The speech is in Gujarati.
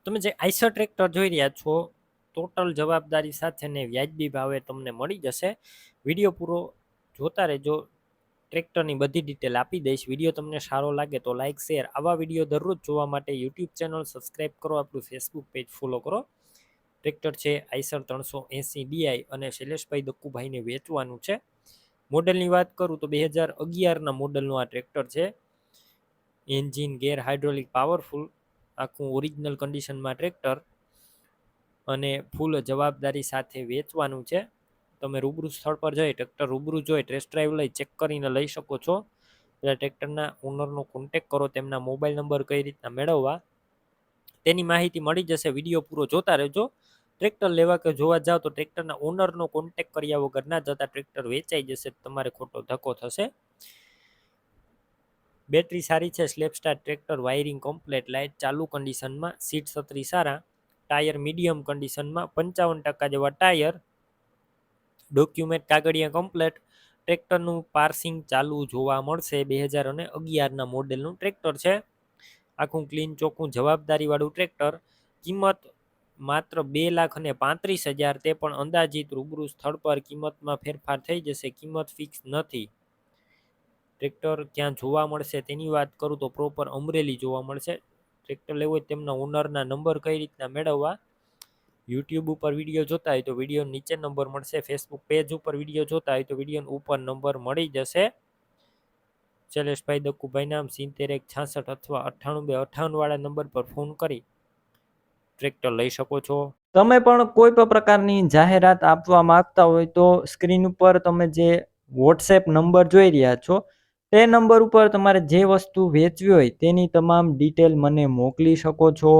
તમે જે આઈસર ટ્રેક્ટર જોઈ રહ્યા છો ટોટલ જવાબદારી સાથે ને વ્યાજબી ભાવે તમને મળી જશે. વિડીયો પૂરો જોતા રહેજો. ટ્રેક્ટરની બધી ડિટેલ આપી દઈશ. વિડીયો તમને સારો લાગે તો લાઇક શેર. આવા વિડીયો દરરોજ જોવા માટે યુટ્યુબ ચેનલ સબસ્ક્રાઈબ કરો, આપણું ફેસબુક પેજ ફોલો કરો. ટ્રેક્ટર છે આઈસર 380 ડીઆઈ અને શૈલેષભાઈ દક્કુભાઈને વેચવાનું છે. મોડલની વાત કરું તો 2011ના મોડલનું આ ટ્રેક્ટર છે. એન્જિન ગેર હાઇડ્રોલિક પાવરફુલ, આખું ઓરિજિનલ કન્ડિશનમાં ટ્રેક્ટર અને ફૂલ જવાબદારી સાથે વેચવાનું છે. તમે રૂબરૂ સ્થળ પર જઈ ટ્રેક્ટર રૂબરૂ જોઈ ટેસ્ટ ડ્રાઈવ લઈ ચેક કરીને લઈ શકો છો. એટલે ટ્રેક્ટરના ઓનરનો કોન્ટેક કરો. તેમના મોબાઈલ નંબર કઈ રીતના મેળવવા તેની માહિતી મળી જશે. વિડીયો પૂરો જોતા રહેજો. ટ્રેક્ટર લેવા કે જોવા જાવ તો ટ્રેક્ટરના ઓનરનો કોન્ટેક કર્યા વગર ના જતા. ટ્રેક્ટર વેચાઈ જશે, તમારે ખોટો ધક્કો થશે. બેટરી સારી છે. Slap star tractor, wiring complete, light ચાલુ કન્ડિશનમાં, સીટ છત્રી સારા, ટાયર મીડિયમ કન્ડિશનમાં, 55% જેવા ટાયર, ડોક્યુમેન્ટ કાગળિયા કમ્પ્લેટ. ટ્રેક્ટરનું પાર્સિંગ ચાલુ જોવા મળશે. 2011ના મોડેલનું ટ્રેક્ટર છે. આખું ક્લીન ચોખ્ખું જવાબદારીવાળું ટ્રેક્ટર. કિંમત માત્ર 2,35,000, તે પણ અંદાજિત. રૂબરૂ સ્થળ પર કિંમતમાં ફેરફાર થઈ જશે, કિંમત ફિક્સ નથી. ટ્રેક્ટર ક્યાં જોવા મળશે તેની વાત કરું તો પ્રોપર અમરેલી જોવા મળશે. ટ્રેક્ટર લેવું હોય તેમના ઓનરના નંબર કઈ રીતના મેળવવા, યુટ્યુબ ઉપર વિડીયો જોતા હોય તો વિડીયો નીચે નંબર મળશે. ફેસબુક પેજ ઉપર વિડીયો જોતા હોય તો વિડીયો ઉપર નંબર મળી જશે. શૈલેષભાઈ દક્કુભાઈ નામ 71 66 અથવા 98 258 વાળા નંબર પર ફોન કરી ટ્રેક્ટર લઈ શકો છો. તમે પણ કોઈ પણ પ્રકારની જાહેરાત આપવા માંગતા હોય તો સ્ક્રીન ઉપર તમે જે વોટ્સએપ નંબર જોઈ રહ્યા છો તે નંબર ઉપર તમારે જે વસ્તુ વેચવી હોય તેની તમામ ડિટેલ મને મોકલી શકો છો.